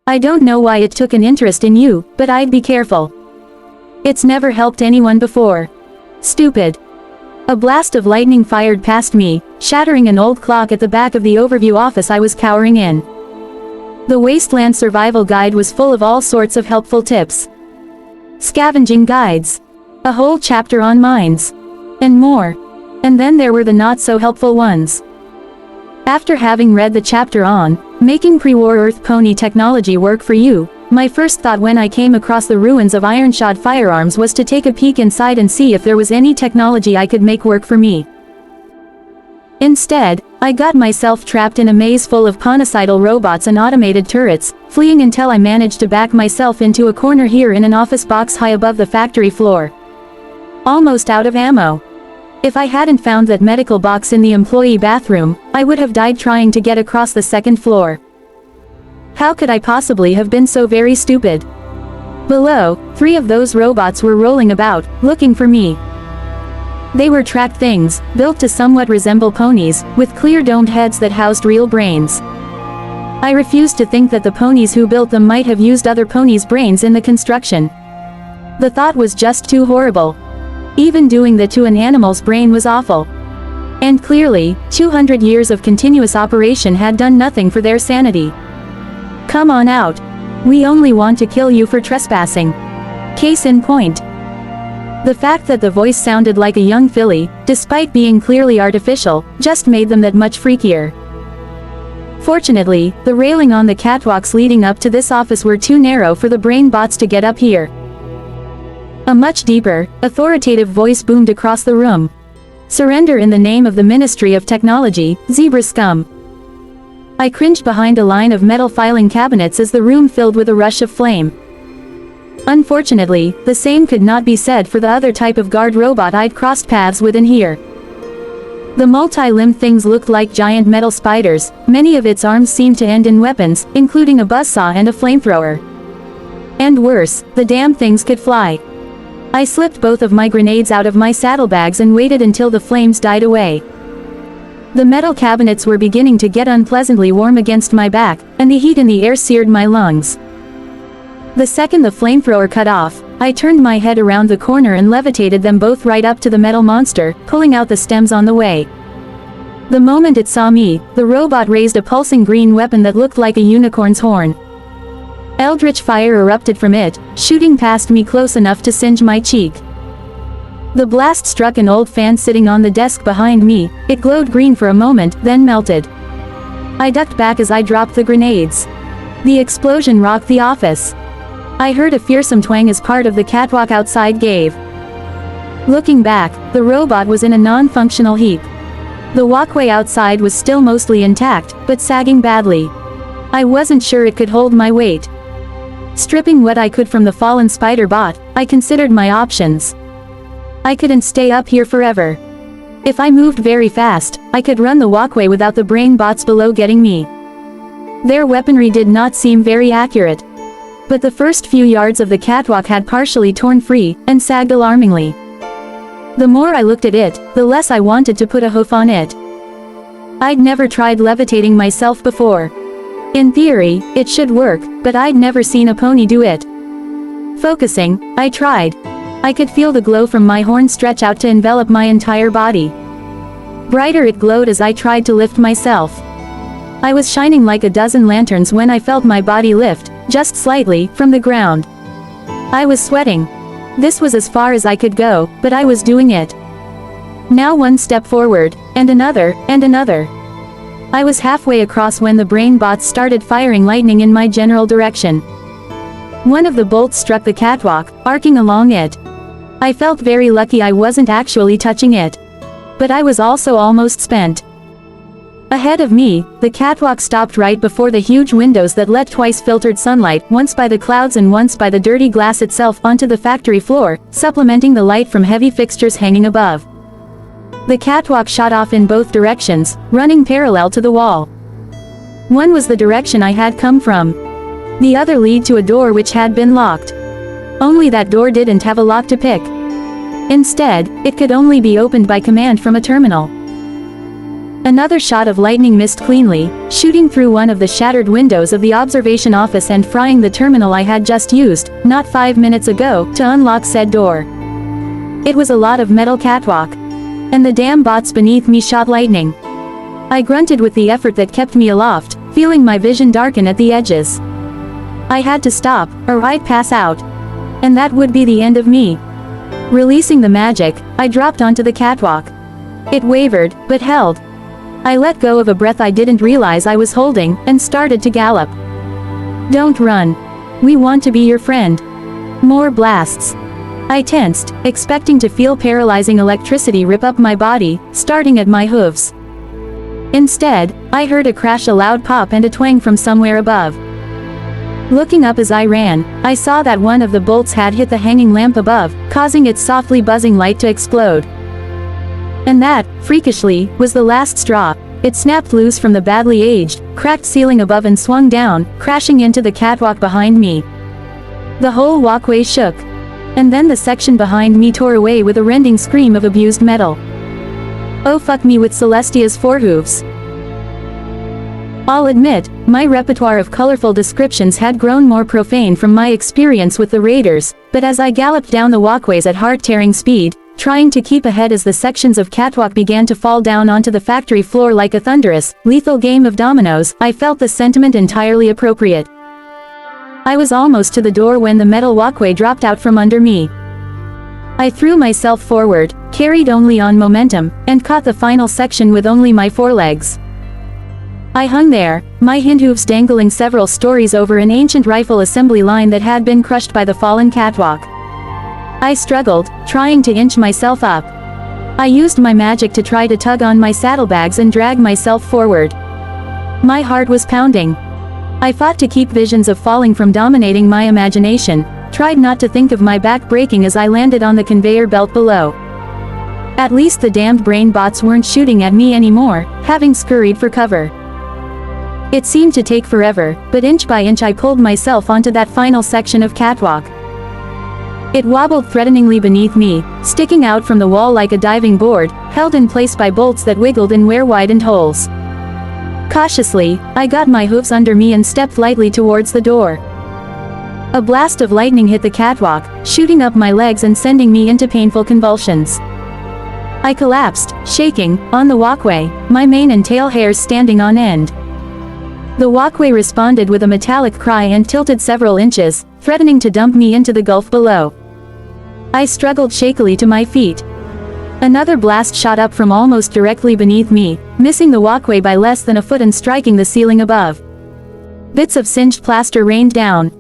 I don't know why it took an interest in you, but I'd be careful. It's never helped anyone before. Stupid. A blast of lightning fired past me, shattering an old clock at the back of the overview office I was cowering in. The Wasteland Survival Guide was full of all sorts of helpful tips. Scavenging guides. A whole chapter on mines. And more. And then there were the not-so-helpful ones. After having read the chapter on making pre-war Earth pony technology work for you, my first thought when I came across the ruins of iron-shod firearms was to take a peek inside and see if there was any technology I could make work for me. Instead, I got myself trapped in a maze full of ponicidal robots and automated turrets, fleeing until I managed to back myself into a corner here in an office box high above the factory floor. Almost out of ammo. If I hadn't found that medical box in the employee bathroom, I would have died trying to get across the second floor. How could I possibly have been so very stupid? Below, 3 of those robots were rolling about, looking for me. They were tracked things, built to somewhat resemble ponies, with clear domed heads that housed real brains. I refused to think that the ponies who built them might have used other ponies' brains in the construction. The thought was just too horrible. Even doing that to an animal's brain was awful. And clearly, 200 years of continuous operation had done nothing for their sanity. Come on out. We only want to kill you for trespassing. Case in point. The fact that the voice sounded like a young filly, despite being clearly artificial, just made them that much freakier. Fortunately, the railing on the catwalks leading up to this office were too narrow for the brain bots to get up here. A much deeper, authoritative voice boomed across the room. Surrender in the name of the Ministry of Technology, zebra scum. I cringed behind a line of metal filing cabinets as the room filled with a rush of flame. Unfortunately, the same could not be said for the other type of guard robot I'd crossed paths with in here. The multi-limbed things looked like giant metal spiders, many of its arms seemed to end in weapons, including a buzzsaw and a flamethrower. And worse, the damn things could fly. I slipped both of my grenades out of my saddlebags and waited until the flames died away. The metal cabinets were beginning to get unpleasantly warm against my back, and the heat in the air seared my lungs. The second the flamethrower cut off, I turned my head around the corner and levitated them both right up to the metal monster, pulling out the stems on the way. The moment it saw me, the robot raised a pulsing green weapon that looked like a unicorn's horn. Eldritch fire erupted from it, shooting past me close enough to singe my cheek. The blast struck an old fan sitting on the desk behind me. It glowed green for a moment, then melted. I ducked back as I dropped the grenades. The explosion rocked the office. I heard a fearsome twang as part of the catwalk outside gave. Looking back, the robot was in a non-functional heap. The walkway outside was still mostly intact, but sagging badly. I wasn't sure it could hold my weight. Stripping what I could from the fallen spider bot, I considered my options. I couldn't stay up here forever. If I moved very fast, I could run the walkway without the brain bots below getting me. Their weaponry did not seem very accurate. But the first few yards of the catwalk had partially torn free, and sagged alarmingly. The more I looked at it, the less I wanted to put a hoof on it. I'd never tried levitating myself before. In theory, it should work, but I'd never seen a pony do it. Focusing, I tried. I could feel the glow from my horn stretch out to envelop my entire body. Brighter it glowed as I tried to lift myself. I was shining like a dozen lanterns when I felt my body lift, just slightly, from the ground. I was sweating. This was as far as I could go, but I was doing it. Now one step forward, and another, and another. I was halfway across when the brain bots started firing lightning in my general direction. One of the bolts struck the catwalk, arcing along it. I felt very lucky I wasn't actually touching it. But I was also almost spent. Ahead of me, the catwalk stopped right before the huge windows that let twice filtered sunlight, once by the clouds and once by the dirty glass itself, onto the factory floor, supplementing the light from heavy fixtures hanging above. The catwalk shot off in both directions, running parallel to the wall. One was the direction I had come from. The other led to a door which had been locked. Only that door didn't have a lock to pick. Instead, it could only be opened by command from a terminal. Another shot of lightning missed cleanly, shooting through one of the shattered windows of the observation office and frying the terminal I had just used, not 5 minutes ago, to unlock said door. It was a lot of metal catwalk. And the damn bots beneath me shot lightning. I grunted with the effort that kept me aloft, feeling my vision darken at the edges. I had to stop, or I'd pass out. And that would be the end of me. Releasing the magic, I dropped onto the catwalk. It wavered, but held. I let go of a breath I didn't realize I was holding, and started to gallop. Don't run. We want to be your friend. More blasts. I tensed, expecting to feel paralyzing electricity rip up my body, starting at my hooves. Instead, I heard a crash, a loud pop, and a twang from somewhere above. Looking up as I ran, I saw that one of the bolts had hit the hanging lamp above, causing its softly buzzing light to explode. And that, freakishly, was the last straw. It snapped loose from the badly aged, cracked ceiling above and swung down, crashing into the catwalk behind me. The whole walkway shook. And then the section behind me tore away with a rending scream of abused metal. Oh fuck me with Celestia's forehooves. I'll admit, my repertoire of colorful descriptions had grown more profane from my experience with the raiders, but as I galloped down the walkways at heart-tearing speed, trying to keep ahead as the sections of catwalk began to fall down onto the factory floor like a thunderous, lethal game of dominoes, I felt the sentiment entirely appropriate. I was almost to the door when the metal walkway dropped out from under me. I threw myself forward, carried only on momentum, and caught the final section with only my forelegs. I hung there, my hindhooves dangling several stories over an ancient rifle assembly line that had been crushed by the fallen catwalk. I struggled, trying to inch myself up. I used my magic to try to tug on my saddlebags and drag myself forward. My heart was pounding. I fought to keep visions of falling from dominating my imagination, tried not to think of my back breaking as I landed on the conveyor belt below. At least the damned brain bots weren't shooting at me anymore, having scurried for cover. It seemed to take forever, but inch by inch I pulled myself onto that final section of catwalk. It wobbled threateningly beneath me, sticking out from the wall like a diving board, held in place by bolts that wiggled and were widened holes. Cautiously, I got my hooves under me and stepped lightly towards the door. A blast of lightning hit the catwalk, shooting up my legs and sending me into painful convulsions. I collapsed, shaking, on the walkway, my mane and tail hairs standing on end. The walkway responded with a metallic cry and tilted several inches, threatening to dump me into the gulf below. I struggled shakily to my feet. Another blast shot up from almost directly beneath me, missing the walkway by less than a foot and striking the ceiling above. Bits of singed plaster rained down.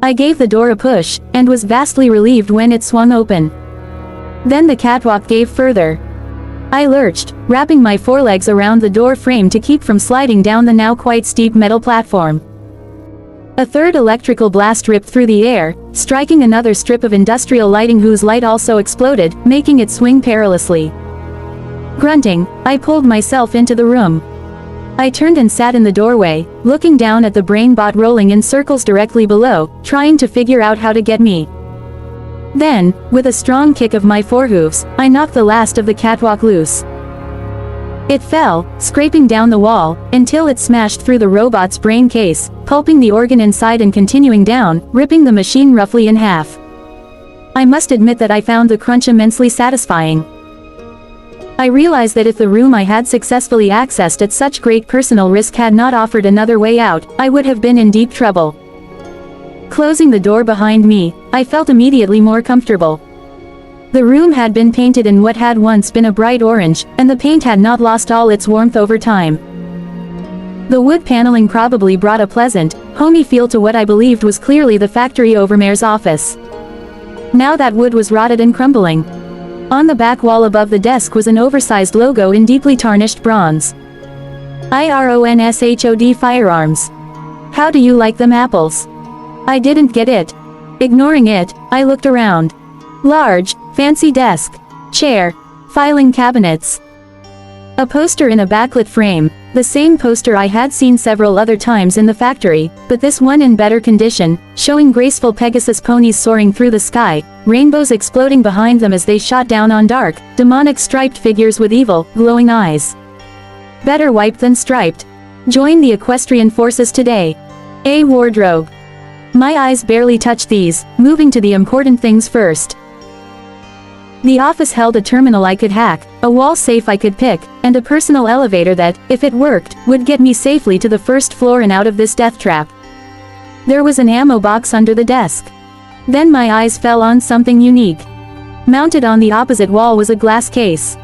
I gave the door a push, and was vastly relieved when it swung open. Then the catwalk gave further. I lurched, wrapping my forelegs around the door frame to keep from sliding down the now quite steep metal platform. A third electrical blast ripped through the air, striking another strip of industrial lighting whose light also exploded, making it swing perilously. Grunting, I pulled myself into the room. I turned and sat in the doorway, looking down at the brain bot rolling in circles directly below, trying to figure out how to get me. Then, with a strong kick of my forehooves, I knocked the last of the catwalk loose. It fell, scraping down the wall, until it smashed through the robot's brain case, pulping the organ inside and continuing down, ripping the machine roughly in half. I must admit that I found the crunch immensely satisfying. I realized that if the room I had successfully accessed at such great personal risk had not offered another way out, I would have been in deep trouble. Closing the door behind me, I felt immediately more comfortable. The room had been painted in what had once been a bright orange, and the paint had not lost all its warmth over time. The wood paneling probably brought a pleasant, homey feel to what I believed was clearly the factory overmare's office. Now that wood was rotted and crumbling. On the back wall above the desk was an oversized logo in deeply tarnished bronze. IRONSHOD Firearms. How do you like them apples? I didn't get it. Ignoring it, I looked around. Large, fancy desk, chair, filing cabinets. A poster in a backlit frame, the same poster I had seen several other times in the factory, but this one in better condition, showing graceful Pegasus ponies soaring through the sky, rainbows exploding behind them as they shot down on dark, demonic striped figures with evil, glowing eyes. Better wiped than striped. Join the equestrian forces today. A wardrobe. My eyes barely touched these, moving to the important things first. The office held a terminal I could hack, a wall safe I could pick, and a personal elevator that, if it worked, would get me safely to the first floor and out of this death trap. There was an ammo box under the desk. Then my eyes fell on something unique. Mounted on the opposite wall was a glass case.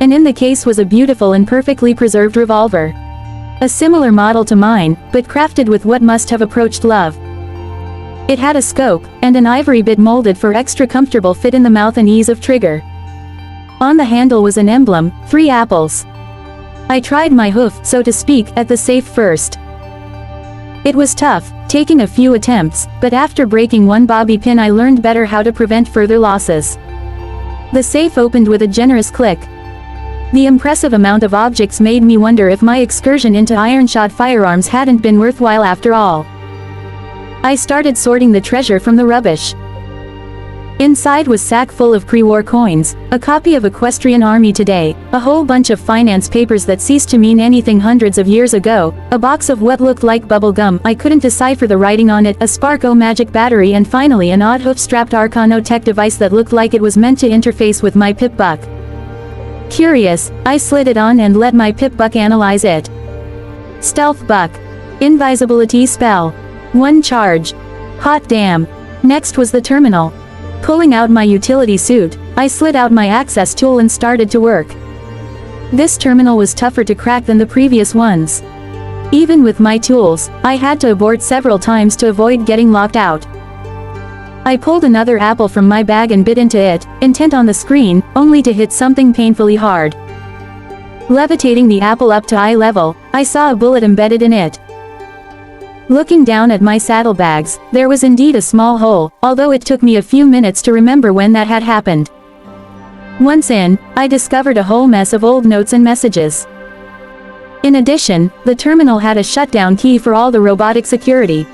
And in the case was a beautiful and perfectly preserved revolver. A similar model to mine, but crafted with what must have approached love. It had a scope, and an ivory bit molded for extra comfortable fit in the mouth and ease of trigger. On the handle was an emblem, 3 apples. I tried my hoof, so to speak, at the safe first. It was tough, taking a few attempts, but after breaking one bobby pin I learned better how to prevent further losses. The safe opened with a generous click. The impressive amount of objects made me wonder if my excursion into iron-shod firearms hadn't been worthwhile after all. I started sorting the treasure from the rubbish. Inside was sack full of pre-war coins, a copy of Equestrian Army Today, a whole bunch of finance papers that ceased to mean anything hundreds of years ago, a box of what looked like bubble gum I couldn't decipher the writing on it, a Sparko magic battery, and finally an odd hoof-strapped Arcano tech device that looked like it was meant to interface with my pip-buck. Curious, I slid it on and let my pip-buck analyze it. Stealth buck. Invisibility spell. 1 charge. Hot damn. Next was the terminal. Pulling out my utility suit, I slid out my access tool and started to work. This terminal was tougher to crack than the previous ones. Even with my tools, I had to abort several times to avoid getting locked out. I pulled another apple from my bag and bit into it, intent on the screen, only to hit something painfully hard. Levitating the apple up to eye level, I saw a bullet embedded in it. Looking down at my saddlebags, there was indeed a small hole, although it took me a few minutes to remember when that had happened. Once in, I discovered a whole mess of old notes and messages. In addition, the terminal had a shutdown key for all the robotic security.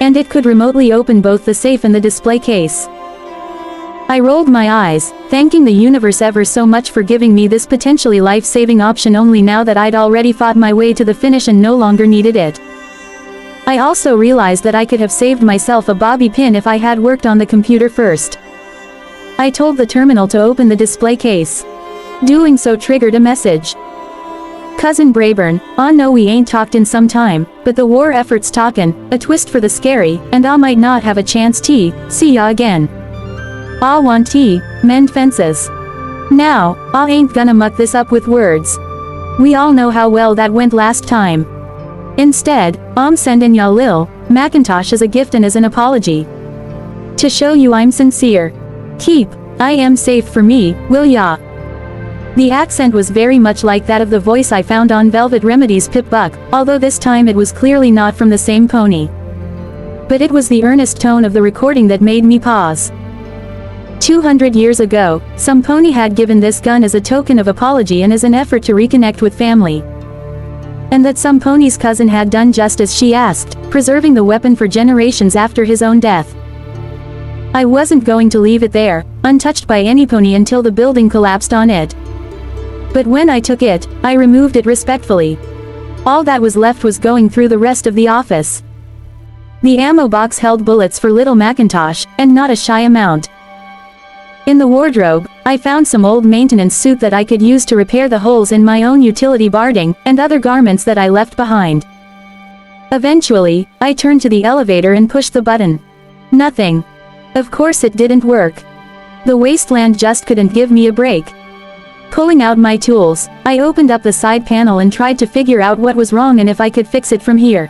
And it could remotely open both the safe and the display case. I rolled my eyes, thanking the universe ever so much for giving me this potentially life-saving option only now that I'd already fought my way to the finish and no longer needed it. I also realized that I could have saved myself a bobby pin if I had worked on the computer first. I told the terminal to open the display case. Doing so triggered a message. Cousin Brayburn, aw no we ain't talked in some time, but the war effort's talkin', a twist for the scary, and I might not have a chance see ya again. I want mend fences. Now, I ain't gonna muck this up with words. We all know how well that went last time. Instead, I'm sending ya Lil Macintosh as a gift and as an apology. To show you I'm sincere. Keep, I am safe for me, will ya? The accent was very much like that of the voice I found on Velvet Remedy's Pip Buck, although this time it was clearly not from the same pony. But it was the earnest tone of the recording that made me pause. 200 years ago, some pony had given this gun as a token of apology and as an effort to reconnect with family. And that some pony's cousin had done just as she asked, preserving the weapon for generations after his own death. I wasn't going to leave it there, untouched by any pony until the building collapsed on it. But when I took it, I removed it respectfully. All that was left was going through the rest of the office. The ammo box held bullets for little Macintosh, and not a shy amount. In the wardrobe, I found some old maintenance suit that I could use to repair the holes in my own utility barding, and other garments that I left behind. Eventually, I turned to the elevator and pushed the button. Nothing. Of course it didn't work. The wasteland just couldn't give me a break. Pulling out my tools, I opened up the side panel and tried to figure out what was wrong and if I could fix it from here.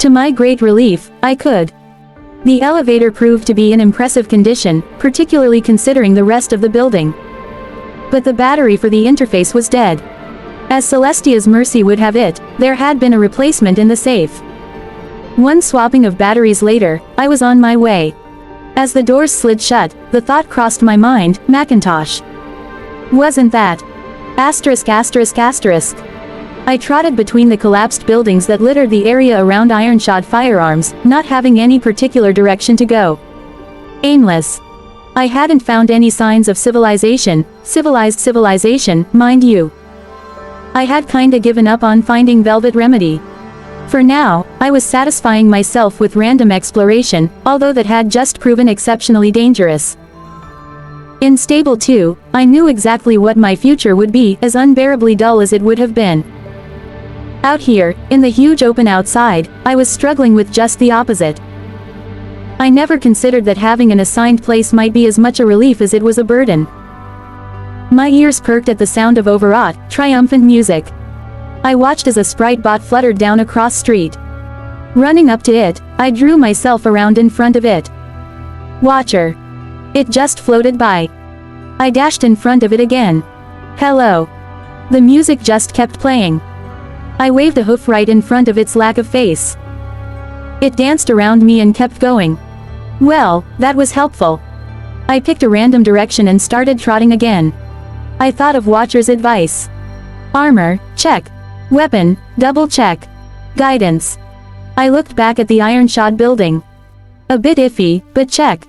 To my great relief, I could. The elevator proved to be in impressive condition, particularly considering the rest of the building. But the battery for the interface was dead. As Celestia's mercy would have it, there had been a replacement in the safe. One swapping of batteries later, I was on my way. As the doors slid shut, the thought crossed my mind, Macintosh. Wasn't that? Asterisk asterisk asterisk. I trotted between the collapsed buildings that littered the area around iron-shod firearms, not having any particular direction to go. Aimless. I hadn't found any signs of civilization, civilized civilization, mind you. I had kinda given up on finding Velvet Remedy. For now, I was satisfying myself with random exploration, although that had just proven exceptionally dangerous. In Stable 2, I knew exactly what my future would be, as unbearably dull as it would have been. Out here, in the huge open outside, I was struggling with just the opposite. I never considered that having an assigned place might be as much a relief as it was a burden. My ears perked at the sound of overwrought, triumphant music. I watched as a sprite bot fluttered down a cross street. Running up to it, I drew myself around in front of it. Watcher. It just floated by. I dashed in front of it again. Hello. The music just kept playing. I waved a hoof right in front of its lack of face. It danced around me and kept going. Well, that was helpful. I picked a random direction and started trotting again. I thought of Watcher's advice. Armor, check. Weapon, double check. Guidance. I looked back at the iron-shod building. A bit iffy, but check.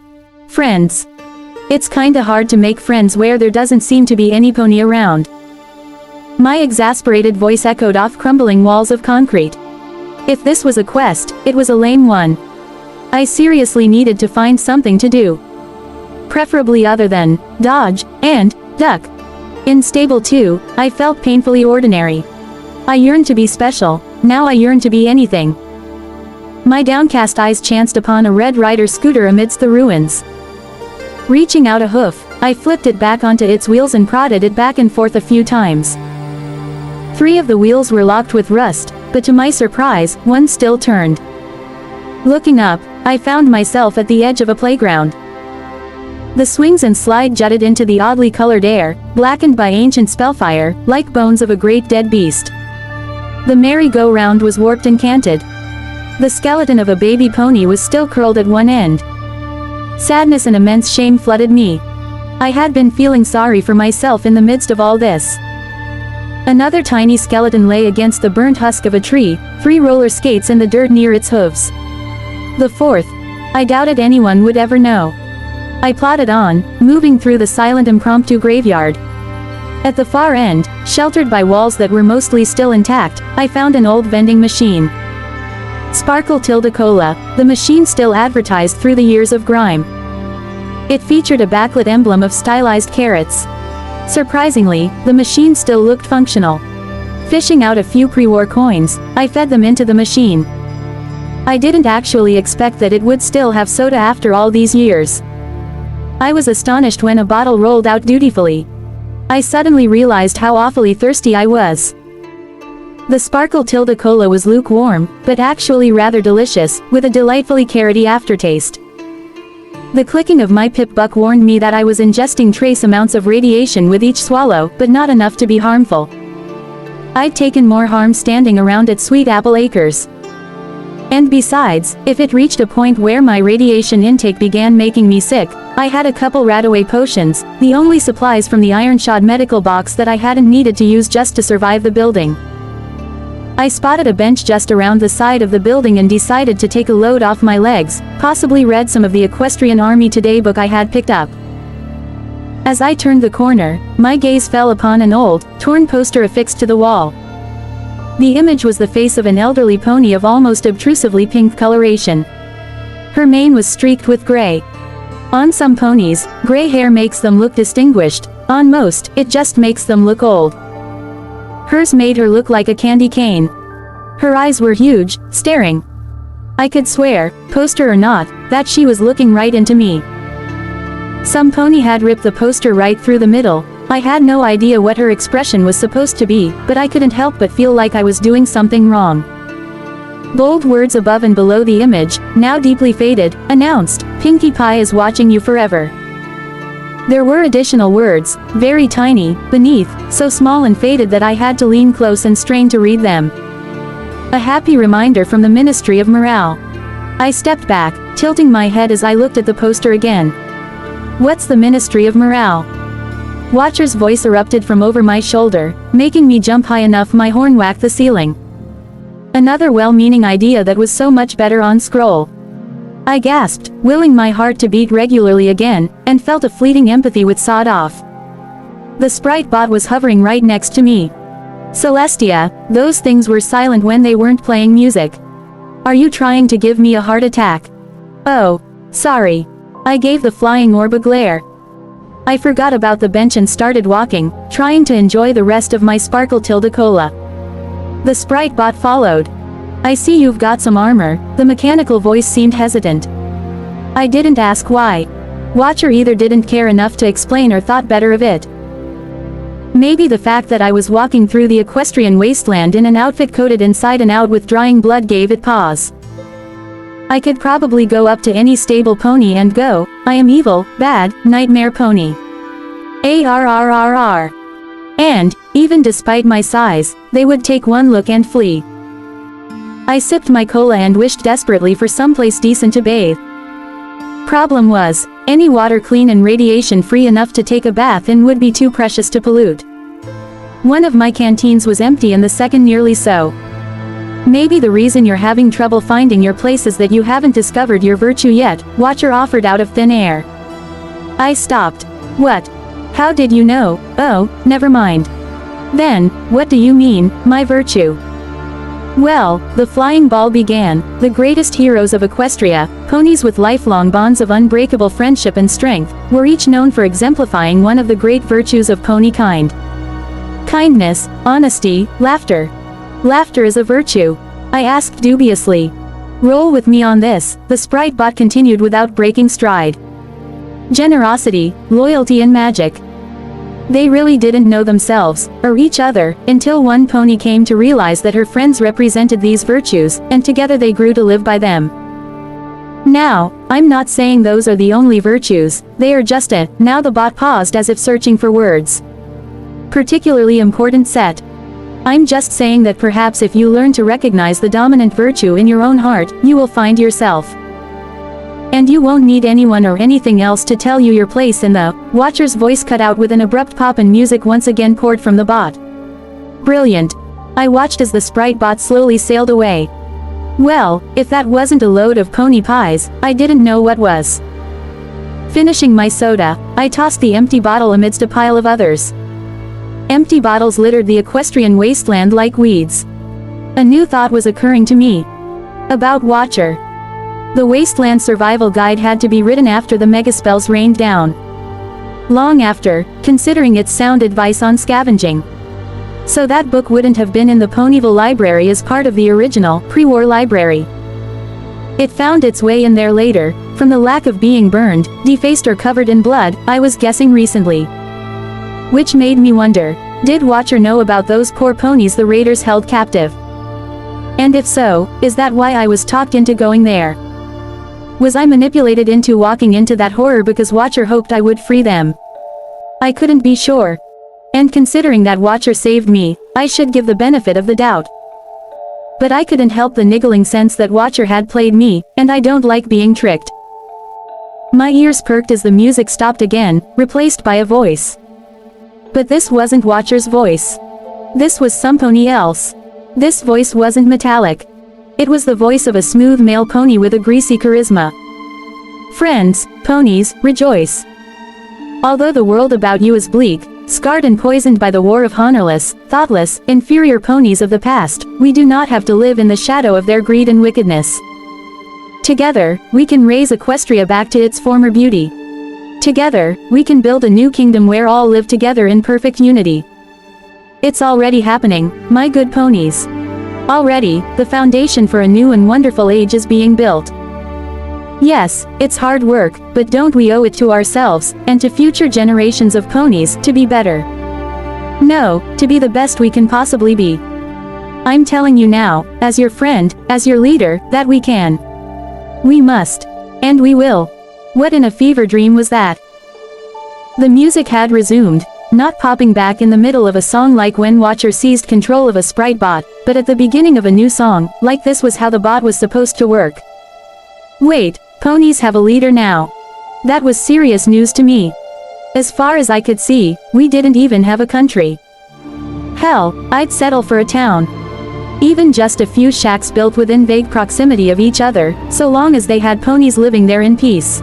Friends. It's kinda hard to make friends where there doesn't seem to be any pony around. My exasperated voice echoed off crumbling walls of concrete. If this was a quest, it was a lame one. I seriously needed to find something to do. Preferably other than dodge and duck. In Stable 2, I felt painfully ordinary. I yearned to be special, now I yearned to be anything. My downcast eyes chanced upon a Red Rider scooter amidst the ruins. Reaching out a hoof, I flipped it back onto its wheels and prodded it back and forth a few times. 3 of the wheels were locked with rust, but to my surprise, one still turned. Looking up, I found myself at the edge of a playground. The swings and slide jutted into the oddly colored air, blackened by ancient spellfire, like bones of a great dead beast. The merry-go-round was warped and canted. The skeleton of a baby pony was still curled at one end. Sadness and immense shame flooded me. I had been feeling sorry for myself in the midst of all this. Another tiny skeleton lay against the burnt husk of a tree, 3 roller skates in the dirt near its hooves. The 4th. I doubted anyone would ever know. I plodded on, moving through the silent impromptu graveyard. At the far end, sheltered by walls that were mostly still intact, I found an old vending machine. Sparkle Tilda Cola, the machine still advertised through the years of grime. It featured a backlit emblem of stylized carrots. Surprisingly, the machine still looked functional. Fishing out a few pre-war coins, I fed them into the machine. I didn't actually expect that it would still have soda after all these years. I was astonished when a bottle rolled out dutifully. I suddenly realized how awfully thirsty I was. The Sparkle Tilda Cola was lukewarm, but actually rather delicious, with a delightfully carroty aftertaste. The clicking of my pip buck warned me that I was ingesting trace amounts of radiation with each swallow, but not enough to be harmful. I'd taken more harm standing around at Sweet Apple Acres. And besides, if it reached a point where my radiation intake began making me sick, I had a couple Radaway potions, the only supplies from the iron-shod medical box that I hadn't needed to use just to survive the building. I spotted a bench just around the side of the building and decided to take a load off my legs, possibly read some of the Equestrian Army Today book I had picked up. As I turned the corner, my gaze fell upon an old, torn poster affixed to the wall. The image was the face of an elderly pony of almost obtrusively pink coloration. Her mane was streaked with gray. On some ponies, gray hair makes them look distinguished, on most, it just makes them look old. Hers made her look like a candy cane. Her eyes were huge, staring. I could swear, poster or not, that she was looking right into me. Some pony had ripped the poster right through the middle. I had no idea what her expression was supposed to be, but I couldn't help but feel like I was doing something wrong. Bold words above and below the image, now deeply faded, announced, "Pinkie Pie is watching you forever." There were additional words, very tiny, beneath, so small and faded that I had to lean close and strain to read them. A happy reminder from the Ministry of Morale. I stepped back, tilting my head as I looked at the poster again. What's the Ministry of Morale? Watcher's voice erupted from over my shoulder, making me jump high enough my horn whacked the ceiling. Another well-meaning idea that was so much better on scroll. I gasped, willing my heart to beat regularly again, and felt a fleeting empathy with Sawed Off. The sprite bot was hovering right next to me. Celestia, those things were silent when they weren't playing music. Are you trying to give me a heart attack? Oh, sorry. I gave the flying orb a glare. I forgot about the bench and started walking, trying to enjoy the rest of my Sparkle Tilda Cola. The sprite bot followed. I see you've got some armor, the mechanical voice seemed hesitant. I didn't ask why. Watcher either didn't care enough to explain or thought better of it. Maybe the fact that I was walking through the equestrian wasteland in an outfit coated inside and out with drying blood gave it pause. I could probably go up to any stable pony and go, I am evil, bad, nightmare pony. ARRRR. And, even despite my size, they would take one look and flee. I sipped my cola and wished desperately for someplace decent to bathe. Problem was, any water clean and radiation free enough to take a bath in would be too precious to pollute. One of my canteens was empty and the second nearly so. Maybe the reason you're having trouble finding your place is that you haven't discovered your virtue yet, Watcher offered out of thin air. I stopped. What? How did you know? Oh, never mind. Then, what do you mean, my virtue? Well, the flying ball began. The greatest heroes of Equestria, ponies with lifelong bonds of unbreakable friendship and strength, were each known for exemplifying one of the great virtues of pony kind. Kindness, honesty, laughter. Laughter is a virtue. I asked dubiously. Roll with me on this, the sprite bot continued without breaking stride. Generosity, loyalty and magic. They really didn't know themselves, or each other, until one pony came to realize that her friends represented these virtues, and together they grew to live by them. Now, I'm not saying those are the only virtues, they are just a, now the bot paused as if searching for words. Particularly important set. I'm just saying that perhaps if you learn to recognize the dominant virtue in your own heart, you will find yourself. And you won't need anyone or anything else to tell you your place in the. Watcher's voice cut out with an abrupt pop and music once again poured from the bot. Brilliant. I watched as the sprite bot slowly sailed away. Well, if that wasn't a load of pony pies, I didn't know what was. Finishing my soda, I tossed the empty bottle amidst a pile of others. Empty bottles littered the equestrian wasteland like weeds. A new thought was occurring to me. About Watcher. The Wasteland Survival Guide had to be written after the megaspells rained down. Long after, considering its sound advice on scavenging. So that book wouldn't have been in the Ponyville library as part of the original, pre-war library. It found its way in there later, from the lack of being burned, defaced or covered in blood, I was guessing recently. Which made me wonder, did Watcher know about those poor ponies the raiders held captive? And if so, is that why I was talked into going there? Was I manipulated into walking into that horror because Watcher hoped I would free them? I couldn't be sure. And considering that Watcher saved me, I should give the benefit of the doubt. But I couldn't help the niggling sense that Watcher had played me, and I don't like being tricked. My ears perked as the music stopped again, replaced by a voice. But this wasn't Watcher's voice. This was some pony else. This voice wasn't metallic. It was the voice of a smooth male pony with a greasy charisma. Friends, ponies, rejoice. Although the world about you is bleak, scarred and poisoned by the war of honorless, thoughtless, inferior ponies of the past, we do not have to live in the shadow of their greed and wickedness. Together, we can raise Equestria back to its former beauty. Together, we can build a new kingdom where all live together in perfect unity. It's already happening, my good ponies. Already, the foundation for a new and wonderful age is being built. Yes, it's hard work, but don't we owe it to ourselves, and to future generations of ponies, to be better? No, to be the best we can possibly be. I'm telling you now, as your friend, as your leader, that we can. We must. And we will. What in a fever dream was that? The music had resumed. Not popping back in the middle of a song like when Watcher seized control of a sprite bot, but at the beginning of a new song, like this was how the bot was supposed to work. Wait, ponies have a leader now. That was serious news to me. As far as I could see, we didn't even have a country. Hell, I'd settle for a town. Even just a few shacks built within vague proximity of each other, so long as they had ponies living there in peace.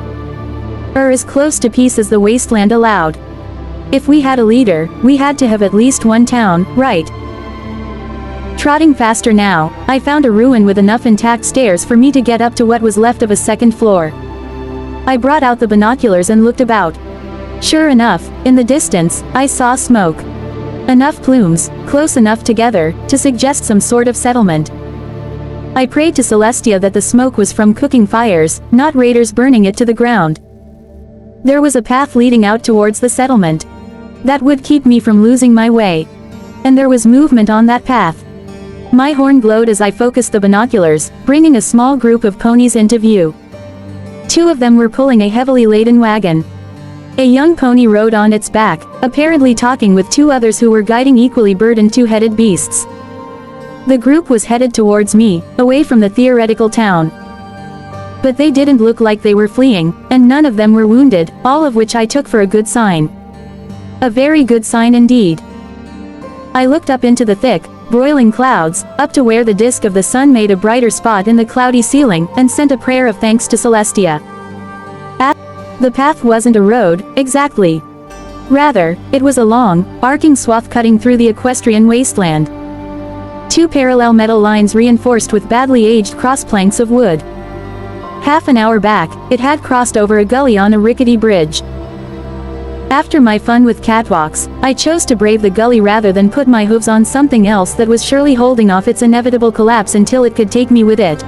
Or as close to peace as the wasteland allowed. If we had a leader, we had to have at least one town, right? Trotting faster now, I found a ruin with enough intact stairs for me to get up to what was left of a second floor. I brought out the binoculars and looked about. Sure enough, in the distance, I saw smoke. Enough plumes, close enough together, to suggest some sort of settlement. I prayed to Celestia that the smoke was from cooking fires, not raiders burning it to the ground. There was a path leading out towards the settlement. That would keep me from losing my way. And there was movement on that path. My horn glowed as I focused the binoculars, bringing a small group of ponies into view. 2 of them were pulling a heavily laden wagon. A young pony rode on its back, apparently talking with 2 others who were guiding equally burdened 2-headed beasts. The group was headed towards me, away from the theoretical town. But they didn't look like they were fleeing, and none of them were wounded, all of which I took for a good sign. A very good sign indeed. I looked up into the thick, broiling clouds, up to where the disk of the sun made a brighter spot in the cloudy ceiling, and sent a prayer of thanks to Celestia. The path wasn't a road, exactly. Rather, it was a long, arcing swath cutting through the equestrian wasteland. 2 parallel metal lines reinforced with badly aged cross-planks of wood. Half an hour back, it had crossed over a gully on a rickety bridge. After my fun with catwalks, I chose to brave the gully rather than put my hooves on something else that was surely holding off its inevitable collapse until it could take me with it.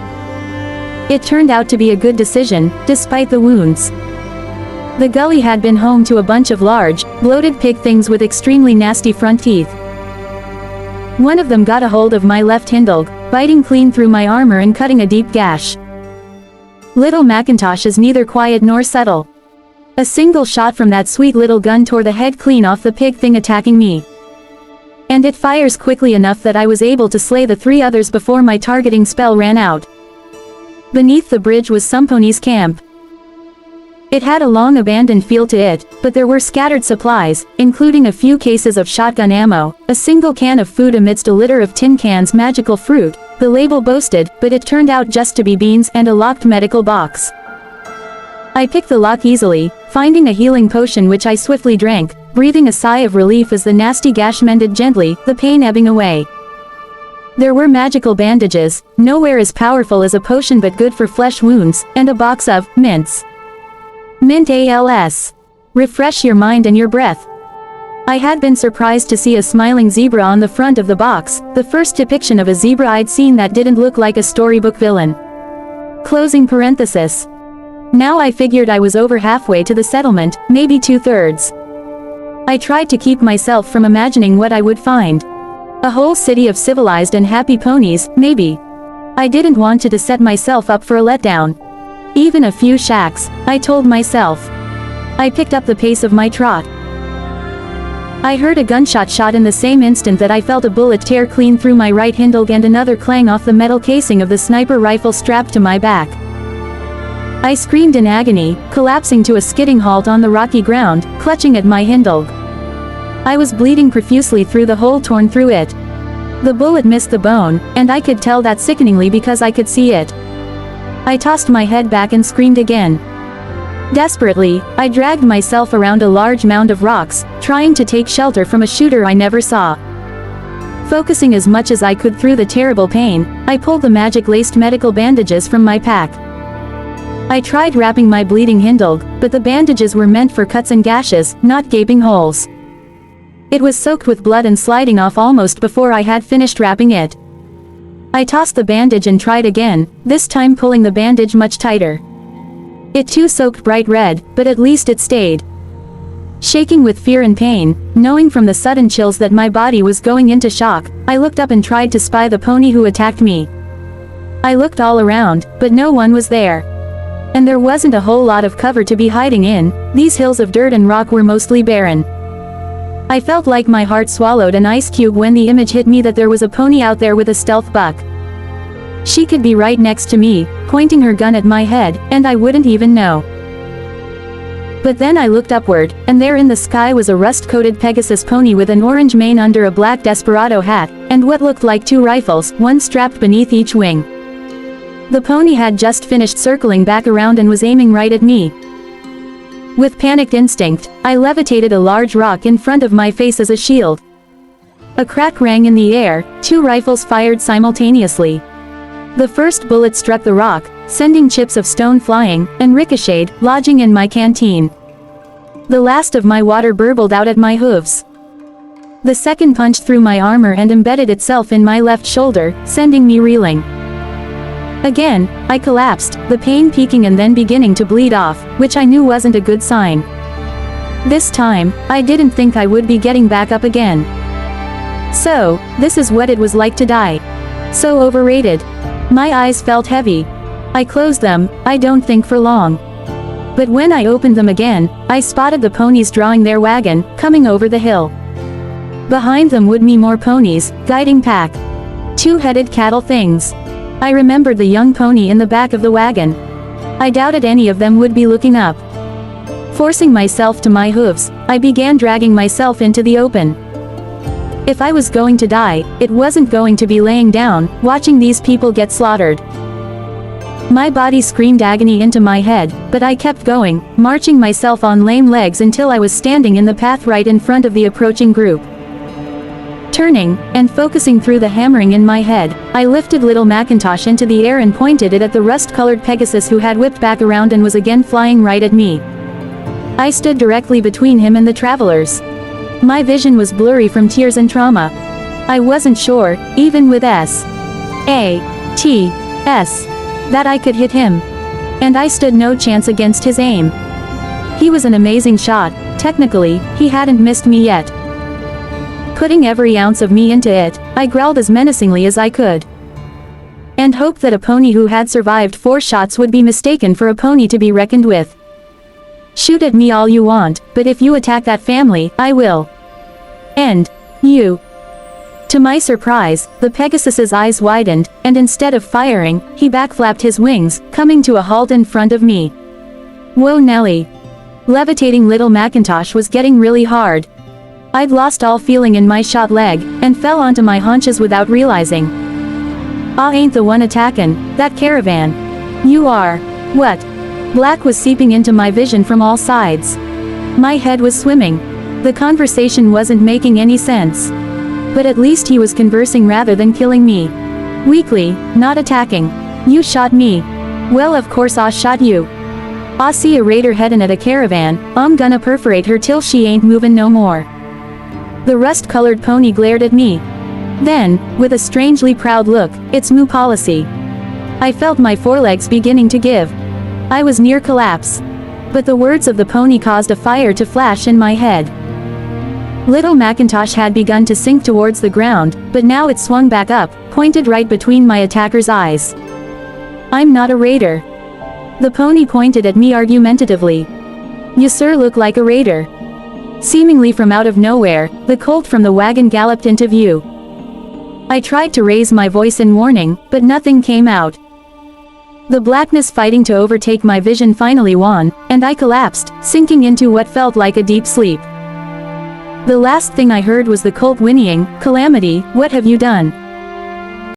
It turned out to be a good decision, despite the wounds. The gully had been home to a bunch of large, bloated pig things with extremely nasty front teeth. One of them got a hold of my left hindleg, biting clean through my armor and cutting a deep gash. Little Macintosh is neither quiet nor subtle. A single shot from that sweet little gun tore the head clean off the pig thing attacking me. And it fires quickly enough that I was able to slay the 3 others before my targeting spell ran out. Beneath the bridge was some pony's camp. It had a long abandoned feel to it, but there were scattered supplies, including a few cases of shotgun ammo, a single can of food amidst a litter of tin cans, magical fruit, the label boasted, but it turned out just to be beans, and a locked medical box. I picked the lock easily, finding a healing potion which I swiftly drank, breathing a sigh of relief as the nasty gash mended gently, the pain ebbing away. There were magical bandages, nowhere as powerful as a potion but good for flesh wounds, and a box of mints. Mint ALS. Refresh your mind and your breath. I had been surprised to see a smiling zebra on the front of the box, the first depiction of a zebra I'd seen that didn't look like a storybook villain. Closing parenthesis. Now I figured I was over halfway to the settlement, maybe 2/3. I tried to keep myself from imagining what I would find. A whole city of civilized and happy ponies, maybe. I didn't want to set myself up for a letdown. Even a few shacks, I told myself. I picked up the pace of my trot. I heard a gunshot shot in the same instant that I felt a bullet tear clean through my right hindleg and another clang off the metal casing of the sniper rifle strapped to my back. I screamed in agony, collapsing to a skidding halt on the rocky ground, clutching at my hindleg. I was bleeding profusely through the hole torn through it. The bullet missed the bone, and I could tell that sickeningly because I could see it. I tossed my head back and screamed again. Desperately, I dragged myself around a large mound of rocks, trying to take shelter from a shooter I never saw. Focusing as much as I could through the terrible pain, I pulled the magic-laced medical bandages from my pack. I tried wrapping my bleeding hindleg, but the bandages were meant for cuts and gashes, not gaping holes. It was soaked with blood and sliding off almost before I had finished wrapping it. I tossed the bandage and tried again, this time pulling the bandage much tighter. It too soaked bright red, but at least it stayed. Shaking with fear and pain, knowing from the sudden chills that my body was going into shock, I looked up and tried to spy the pony who attacked me. I looked all around, but no one was there. And there wasn't a whole lot of cover to be hiding in, these hills of dirt and rock were mostly barren. I felt like my heart swallowed an ice cube when the image hit me that there was a pony out there with a stealth buck. She could be right next to me, pointing her gun at my head, and I wouldn't even know. But then I looked upward, and there in the sky was a rust-coated Pegasus pony with an orange mane under a black desperado hat, and what looked like 2 rifles, one strapped beneath each wing. The pony had just finished circling back around and was aiming right at me. With panicked instinct, I levitated a large rock in front of my face as a shield. A crack rang in the air, 2 rifles fired simultaneously. The first bullet struck the rock, sending chips of stone flying, and ricocheted, lodging in my canteen. The last of my water burbled out at my hooves. The second punched through my armor and embedded itself in my left shoulder, sending me reeling. Again, I collapsed, the pain peaking and then beginning to bleed off, which I knew wasn't a good sign. This time, I didn't think I would be getting back up again. So, this is what it was like to die. So overrated. My eyes felt heavy. I closed them, I don't think for long. But when I opened them again, I spotted the ponies drawing their wagon, coming over the hill. Behind them would be more ponies, guiding pack. 2-headed cattle things. I remembered the young pony in the back of the wagon. I doubted any of them would be looking up. Forcing myself to my hooves, I began dragging myself into the open. If I was going to die, it wasn't going to be laying down, watching these people get slaughtered. My body screamed agony into my head, but I kept going, marching myself on lame legs until I was standing in the path right in front of the approaching group. Turning, and focusing through the hammering in my head, I lifted little Macintosh into the air and pointed it at the rust-colored Pegasus who had whipped back around and was again flying right at me. I stood directly between him and the travelers. My vision was blurry from tears and trauma. I wasn't sure, even with S.A.T.S., that I could hit him. And I stood no chance against his aim. He was an amazing shot, technically, he hadn't missed me yet. Putting every ounce of me into it, I growled as menacingly as I could. And hoped that a pony who had survived 4 shots would be mistaken for a pony to be reckoned with. Shoot at me all you want, but if you attack that family, I will end you. To my surprise, the Pegasus's eyes widened, and instead of firing, he backflapped his wings, coming to a halt in front of me. Whoa Nelly. Levitating little Macintosh was getting really hard. I'd lost all feeling in my shot leg, and fell onto my haunches without realizing. I ain't the one attackin', that caravan. You are. What? Black was seeping into my vision from all sides. My head was swimming. The conversation wasn't making any sense. But at least he was conversing rather than killing me. Weakly, not attacking. You shot me. Well, of course I shot you. I see a raider headin' at a caravan, I'm gonna perforate her till she ain't movin' no more. The rust-colored pony glared at me. Then, with a strangely proud look, it's moo policy. I felt my forelegs beginning to give. I was near collapse. But the words of the pony caused a fire to flash in my head. Little Macintosh had begun to sink towards the ground, but now it swung back up, pointed right between my attacker's eyes. I'm not a raider. The pony pointed at me argumentatively. You sir look like a raider. Seemingly from out of nowhere, the colt from the wagon galloped into view. I tried to raise my voice in warning, but nothing came out. The blackness fighting to overtake my vision finally won, and I collapsed, sinking into what felt like a deep sleep. The last thing I heard was the colt whinnying, "Calamity, what have you done?"